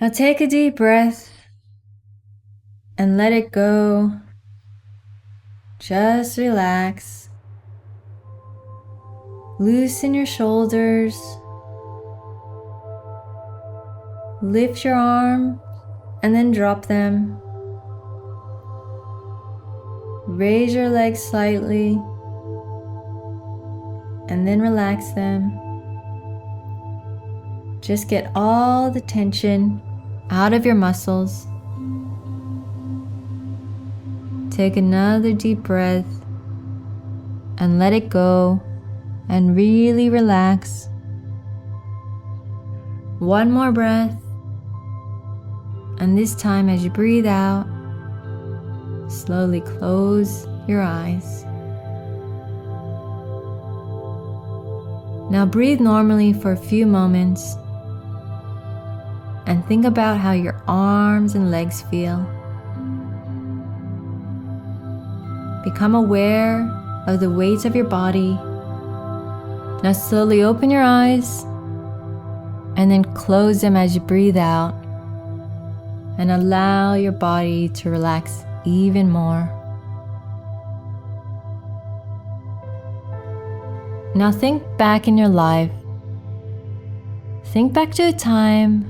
Now take a deep breath and let it go. Just relax. Loosen your shoulders. Lift your arm and then drop them. Raise your legs slightly and then relax them. Just get all the tension out of your muscles. Take another deep breath and let it go and really relax. One more breath, and this time as you breathe out, slowly close your eyes. Now breathe normally for a few moments and think about how your arms and legs feel. Become aware of the weight of your body. Now slowly open your eyes and then close them as you breathe out and allow your body to relax even more. Now think back in your life. Think back to a time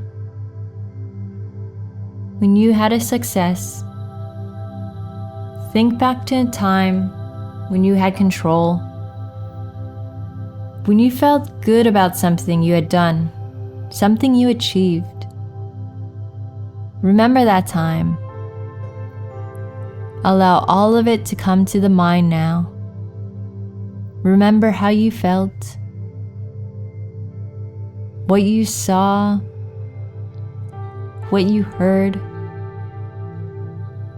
when you had a success. Think back to a time when you had control. When you felt good about something you had done, something you achieved. Remember that time. Allow all of it to come to the mind now. Remember how you felt, what you saw, what you heard.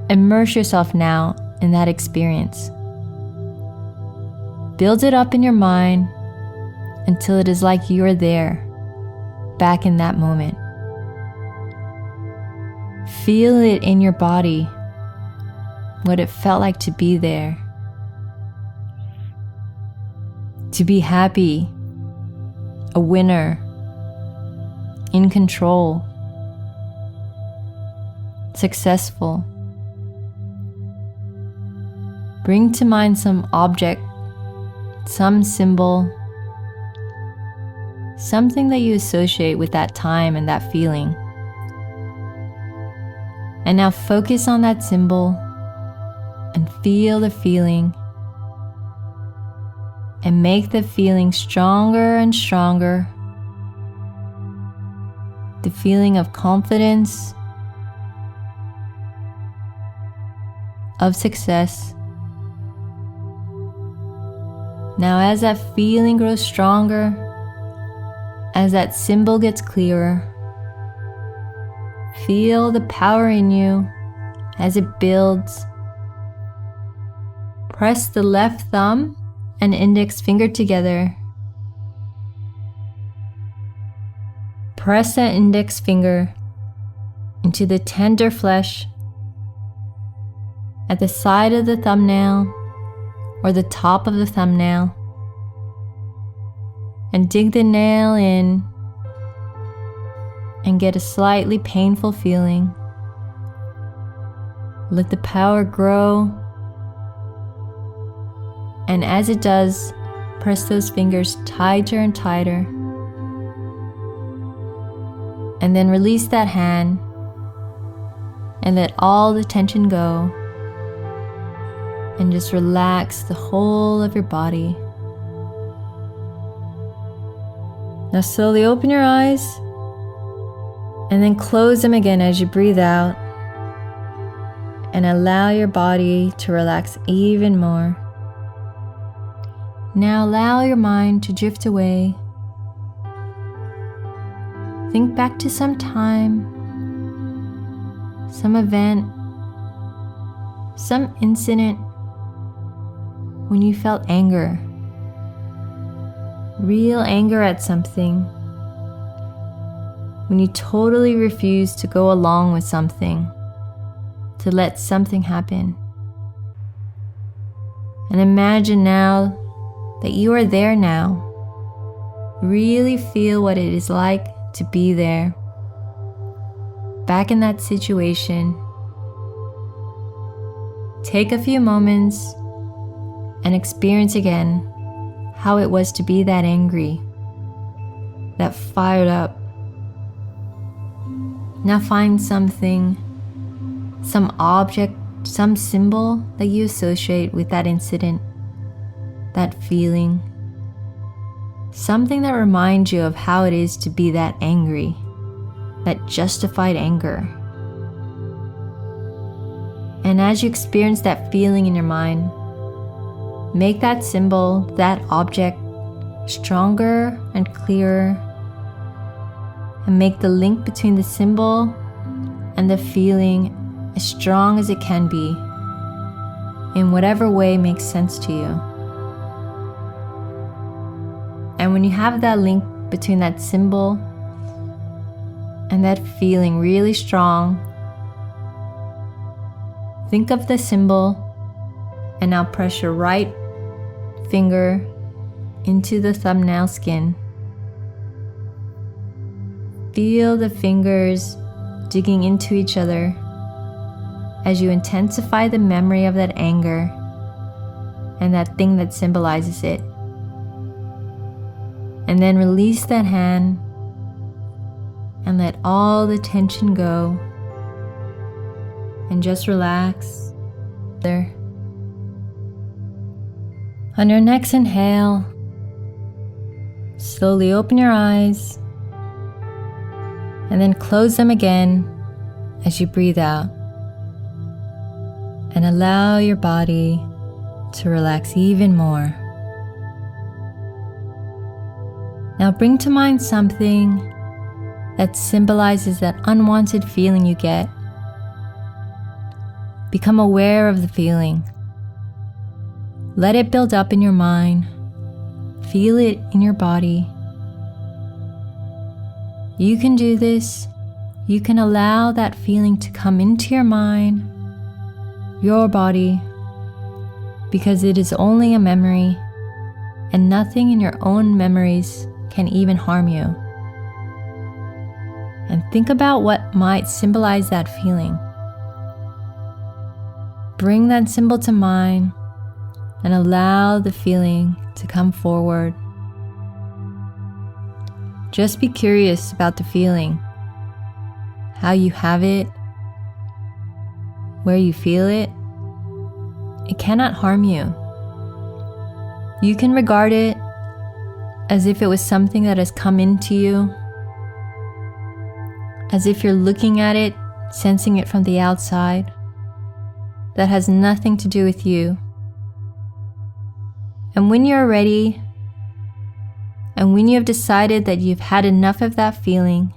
Immerse yourself now in that experience. Build it up in your mind until it is like you are there, back in that moment. Feel it in your body, what it felt like to be there. To be happy, a winner, in control, successful. Bring to mind some object, some symbol, something that you associate with that time and that feeling. And now focus on that symbol and feel the feeling. And make the feeling stronger and stronger. The feeling of confidence, of success. Now as that feeling grows stronger, as that symbol gets clearer, feel the power in you as it builds. Press the left thumb and index finger together. Press that index finger into the tender flesh at the side of the thumbnail or the top of the thumbnail, and dig the nail in and get a slightly painful feeling. Let the power grow. And as it does, press those fingers tighter and tighter. And then release that hand and let all the tension go. And just relax the whole of your body. Now slowly open your eyes and then close them again as you breathe out. And allow your body to relax even more. Now allow your mind to drift away. Think back to some time, some event, some incident when you felt anger, real anger at something, when you totally refused to go along with something, to let something happen. And imagine now that you are there now. Really feel what it is like to be there. back in that situation, take a few moments and experience again how it was to be that angry, that fired up. Now find something, some object, some symbol that you associate with that incident, that feeling, something that reminds you of how it is to be that angry, that justified anger. And as you experience that feeling in your mind, make that symbol, that object, stronger and clearer, and make the link between the symbol and the feeling as strong as it can be, in whatever way makes sense to you. And when you have that link between that symbol and that feeling really strong, think of the symbol and now press your right finger into the thumbnail skin. Feel the fingers digging into each other as you intensify the memory of that anger and that thing that symbolizes it. And then release that hand and let all the tension go and just relax there. On your next inhale, slowly open your eyes and then close them again as you breathe out. And allow your body to relax even more. Now bring to mind something that symbolizes that unwanted feeling you get. Become aware of the feeling. Let it build up in your mind. Feel it in your body. You can do this. You can allow that feeling to come into your mind, your body, because it is only a memory, and nothing in your own memories can even harm you. And think about what might symbolize that feeling. Bring that symbol to mind and allow the feeling to come forward. Just be curious about the feeling, how you have it, where you feel it. It cannot harm you. You can regard it as if it was something that has come into you, as if you're looking at it, sensing it from the outside, that has nothing to do with you. And when you're ready, and when you have decided that you've had enough of that feeling,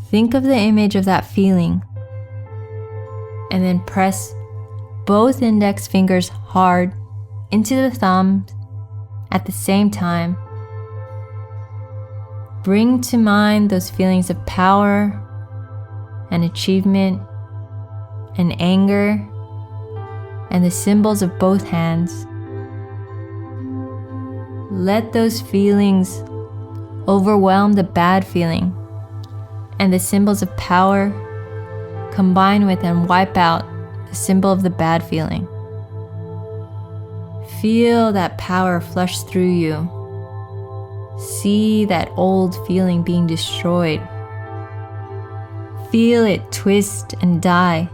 think of the image of that feeling, and then press both index fingers hard into the thumbs at the same time. Bring to mind those feelings of power and achievement and anger and the symbols of both hands. Let those feelings overwhelm the bad feeling, and the symbols of power combine with and wipe out the symbol of the bad feeling. Feel that power flush through you. See that old feeling being destroyed. Feel it twist and die.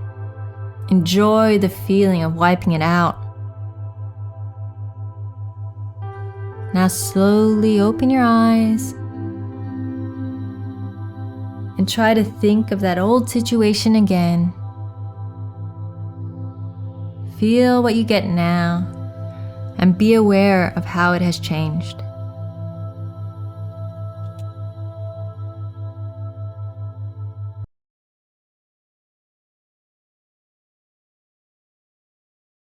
Enjoy the feeling of wiping it out. Now slowly open your eyes and try to think of that old situation again. Feel what you get now and be aware of how it has changed.